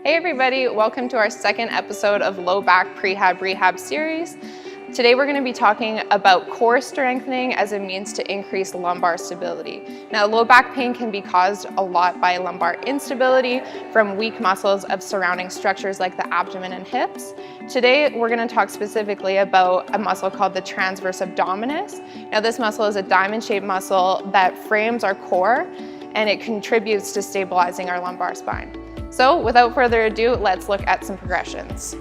Hey everybody, welcome to our second episode of Low Back Prehab Rehab series. Today we're going to be talking about core strengthening as a means to increase lumbar stability. Now, low back pain can be caused a lot by lumbar instability from weak muscles of surrounding structures like the abdomen and hips. Today we're going to talk specifically about a muscle called the transverse abdominis. Now, this muscle is a diamond-shaped muscle that frames our core and it contributes to stabilizing our lumbar spine. So without further ado, let's look at some progressions.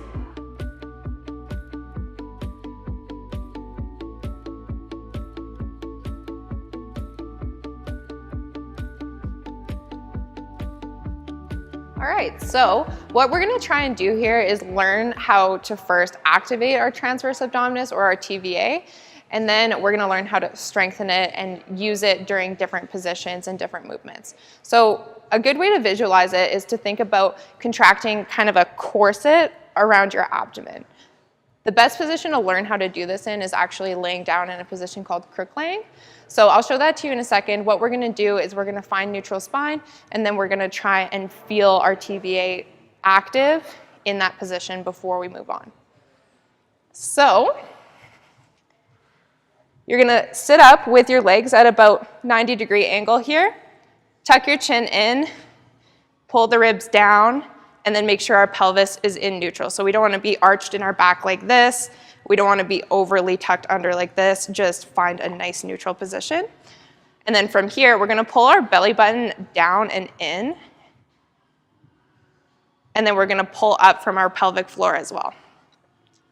All right, so what we're gonna try and do here is learn how to first activate our transverse abdominis or our TVA, and then we're gonna learn how to strengthen it and use it during different positions and different movements. So a good way to visualize it is to think about contracting kind of a corset around your abdomen. The best position to learn how to do this in is actually laying down in a position called crook laying. So I'll show that to you in a second. What we're gonna do is we're gonna find neutral spine, and then we're gonna try and feel our TVA active in that position before we move on. So you're gonna sit up with your legs at about 90-degree angle here. Tuck your chin in, pull the ribs down, and then make sure our pelvis is in neutral. So we don't want to be arched in our back like this. We don't want to be overly tucked under like this. Just find a nice neutral position. And then from here, we're going to pull our belly button down and in. And then we're going to pull up from our pelvic floor as well.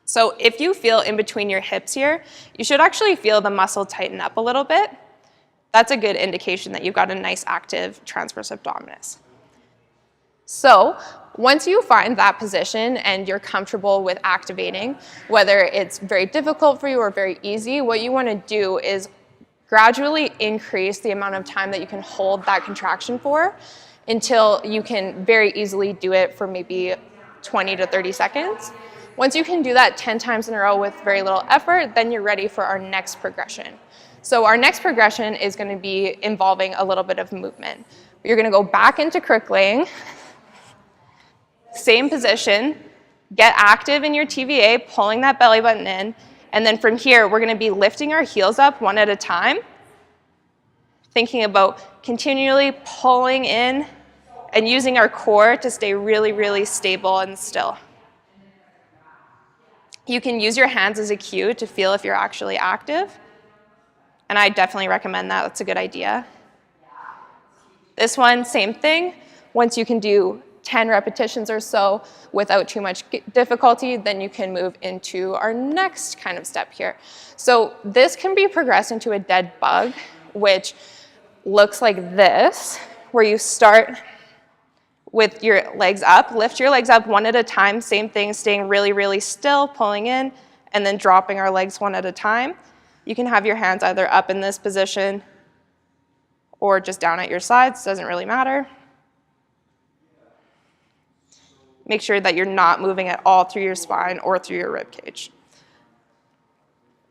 So if you feel in between your hips here, you should actually feel the muscle tighten up a little bit. That's a good indication that you've got a nice active transverse abdominis. So once you find that position and you're comfortable with activating, whether it's very difficult for you or very easy, what you want to do is gradually increase the amount of time that you can hold that contraction for until you can very easily do it for maybe 20 to 30 seconds. Once you can do that 10 times in a row with very little effort, then you're ready for our next progression. So our next progression is going to be involving a little bit of movement. You're going to go back into crook laying, same position, get active in your TVA, pulling that belly button in, and then from here we're going to be lifting our heels up one at a time, thinking about continually pulling in and using our core to stay really, really stable and still. You can use your hands as a cue to feel if you're actually active. And I definitely recommend that. That's a good idea. This one, same thing. Once you can do 10 repetitions or so without too much difficulty, then you can move into our next kind of step here. So this can be progressed into a dead bug, which looks like this, where you start with your legs up, lift your legs up one at a time, same thing, staying really, really still, pulling in, and then dropping our legs one at a time. You can have your hands either up in this position or just down at your sides, doesn't really matter. Make sure that you're not moving at all through your spine or through your rib cage.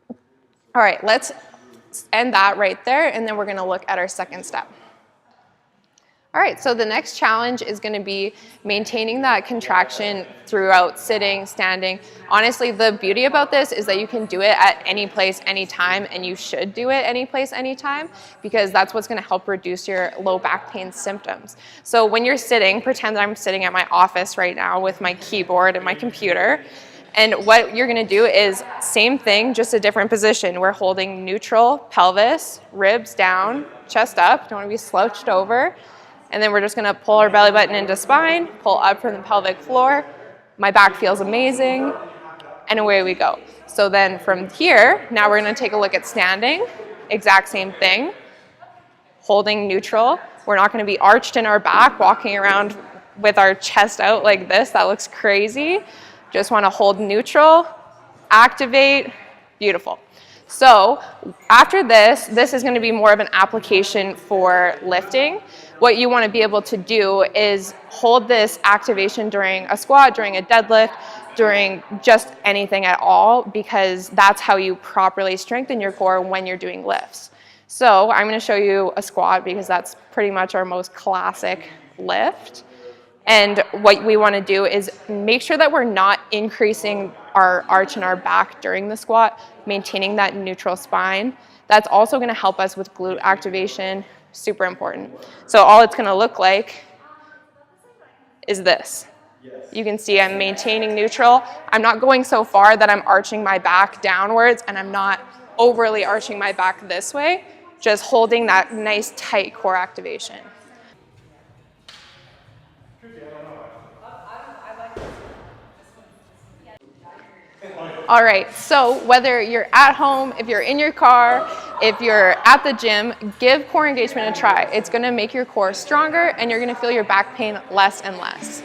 All right, let's end that right there, and then we're gonna look at our second step. All right, so the next challenge is gonna be maintaining that contraction throughout sitting, standing. Honestly, the beauty about this is that you can do it at any place, anytime, and you should do it any place, anytime, because that's what's gonna help reduce your low back pain symptoms. So when you're sitting, pretend I'm sitting at my office right now with my keyboard and my computer, and what you're gonna do is same thing, just a different position. We're holding neutral pelvis, ribs down, chest up, don't wanna be slouched over. And then we're just gonna pull our belly button into spine, pull up from the pelvic floor. My back feels amazing, and away we go. So then from here, now we're gonna take a look at standing. Exact same thing, holding neutral. We're not gonna be arched in our back, walking around with our chest out like this. That looks crazy. Just wanna hold neutral, activate, beautiful. So after this is gonna be more of an application for lifting. What you wanna be able to do is hold this activation during a squat, during a deadlift, during just anything at all, because that's how you properly strengthen your core when you're doing lifts. So I'm gonna show you a squat because that's pretty much our most classic lift. And what we want to do is make sure that we're not increasing our arch in our back during the squat, maintaining that neutral spine. That's also going to help us with glute activation, super important. So all it's going to look like is this. You can see I'm maintaining neutral. I'm not going so far that I'm arching my back downwards, and I'm not overly arching my back this way, just holding that nice tight core activation. All right, so whether you're at home, if you're in your car, if you're at the gym, give core engagement a try. It's gonna make your core stronger and you're gonna feel your back pain less and less.